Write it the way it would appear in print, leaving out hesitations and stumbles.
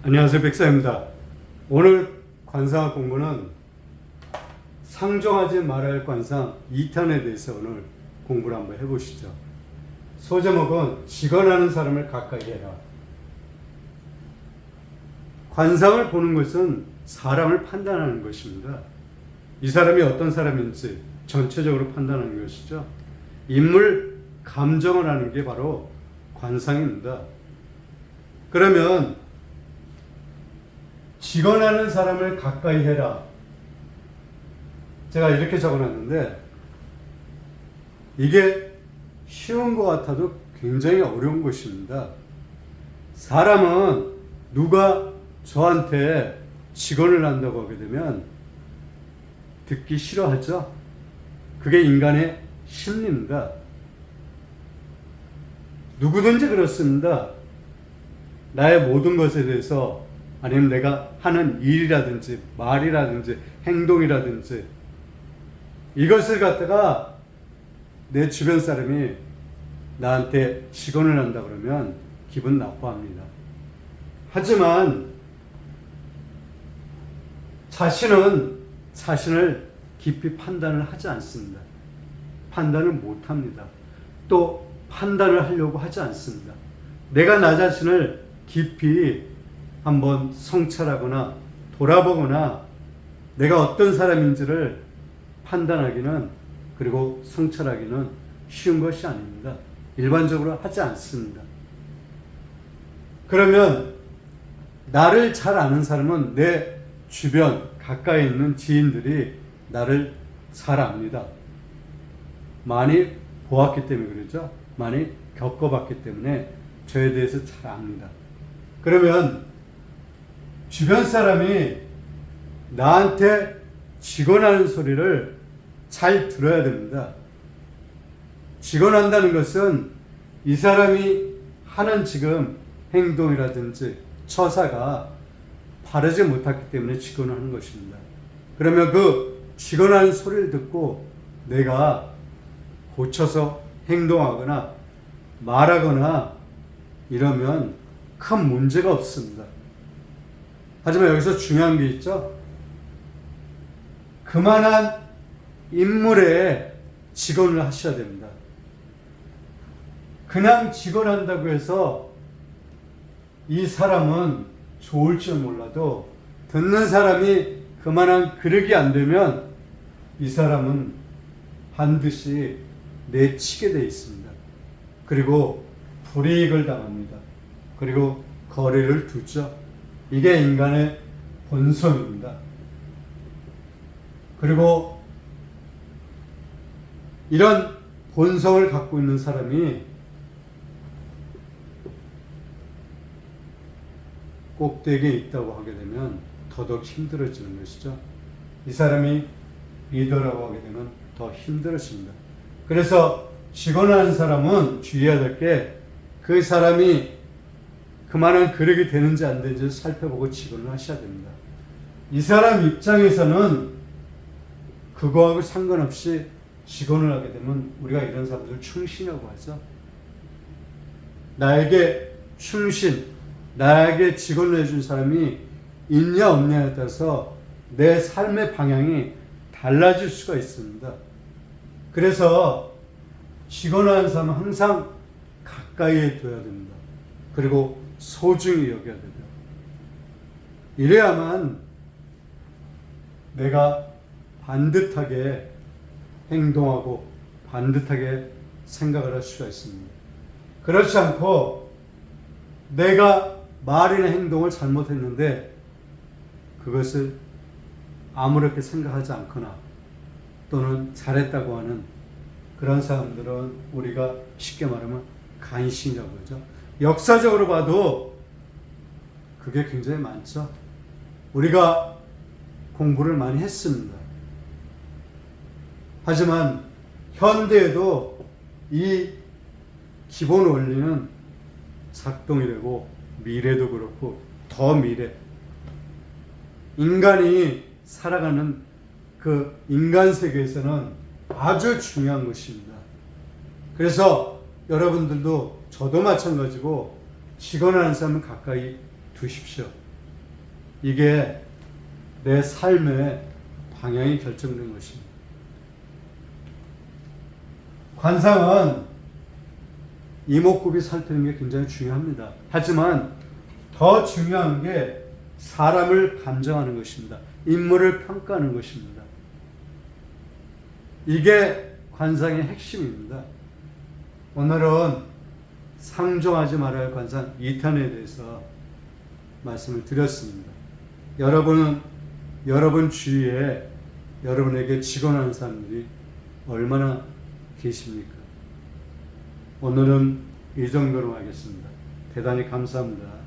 안녕하세요, 백사입니다. 오늘 관상학 공부는 상종하지 말아야 할 관상 2탄에 대해서 오늘 공부를 한번 해보시죠. 소제목은 직언하는 사람을 가까이 해라. 관상을 보는 것은 사람을 판단하는 것입니다. 이 사람이 어떤 사람인지 전체적으로 판단하는 것이죠. 인물 감정을 하는 게 바로 관상입니다. 그러면 직언하는 사람을 가까이 해라. 제가 이렇게 적어놨는데 이게 쉬운 것 같아도 굉장히 어려운 것입니다. 사람은 누가 저한테 직언을 한다고 하게 되면 듣기 싫어하죠. 그게 인간의 심리입니다. 누구든지 그렇습니다. 나의 모든 것에 대해서 아니면 내가 하는 일이라든지 말이라든지 행동이라든지 이것을 갖다가 내 주변 사람이 나한테 직언을 한다 그러면 기분 나빠합니다. 하지만 자신은 자신을 깊이 판단을 하지 않습니다. 판단을 못합니다. 또 판단을 하려고 하지 않습니다. 내가 나 자신을 깊이 한번 성찰하거나 돌아보거나 내가 어떤 사람인지를 판단하기는 그리고 성찰하기는 쉬운 것이 아닙니다. 일반적으로 하지 않습니다. 그러면 나를 잘 아는 사람은 내 주변 가까이 있는 지인들이 나를 잘 압니다. 많이 보았기 때문에 그러죠. 많이 겪어봤기 때문에 저에 대해서 잘 압니다. 그러면 주변 사람이 나한테 직언하는 소리를 잘 들어야 됩니다. 직언한다는 것은 이 사람이 하는 지금 행동이라든지 처사가 바르지 못했기 때문에 직언을 하는 것입니다. 그러면 그 직언하는 소리를 듣고 내가 고쳐서 행동하거나 말하거나 이러면 큰 문제가 없습니다. 하지만 여기서 중요한 게 있죠. 그만한 인물에 직언을 하셔야 됩니다. 그냥 직언한다고 해서 이 사람은 좋을지 몰라도 듣는 사람이 그만한 그릇이 안 되면 이 사람은 반드시 내치게 되어 있습니다. 그리고 불이익을 당합니다. 그리고 거리를 두죠. 이게 인간의 본성입니다. 그리고 이런 본성을 갖고 있는 사람이 꼭대기에 있다고 하게 되면 더더욱 힘들어지는 것이죠. 이 사람이 리더라고 하게 되면 더 힘들어집니다. 그래서 직언하는 사람은 주의해야 될 게 그 사람이 그만한 그릇이 되는지 안 되는지 살펴보고 직언을 하셔야 됩니다. 이 사람 입장에서는 그거하고 상관없이 직언을 하게 되면 우리가 이런 사람들을 충신이라고 하죠. 나에게 충신, 나에게 직언을 해준 사람이 있냐 없냐에 따라서 내 삶의 방향이 달라질 수가 있습니다. 그래서 직언하는 사람은 항상 가까이에 둬야 됩니다. 그리고 소중히 여겨야 됩니다. 이래야만 내가 반듯하게 행동하고 반듯하게 생각을 할 수가 있습니다. 그렇지 않고 내가 말이나 행동을 잘못했는데 그것을 아무렇게 생각하지 않거나 또는 잘했다고 하는 그런 사람들은 우리가 쉽게 말하면 간신이라고 하죠. 역사적으로 봐도 그게 굉장히 많죠. 우리가 공부를 많이 했습니다. 하지만 현대에도 이 기본 원리는 작동이 되고 미래도 그렇고 더 미래 인간이 살아가는 그 인간 세계에서는 아주 중요한 것입니다. 그래서 여러분들도 저도 마찬가지고 직언하는 사람을 가까이 두십시오. 이게 내 삶의 방향이 결정된 것입니다. 관상은 이목구비 살피는 게 굉장히 중요합니다. 하지만 더 중요한 게 사람을 감정하는 것입니다. 인물을 평가하는 것입니다. 이게 관상의 핵심입니다. 오늘은 상종하지 말아야 할 관상 2탄에 대해서 말씀을 드렸습니다. 여러분은 여러분 주위에 여러분에게 직언하는 사람들이 얼마나 계십니까? 오늘은 이 정도로 하겠습니다. 대단히 감사합니다.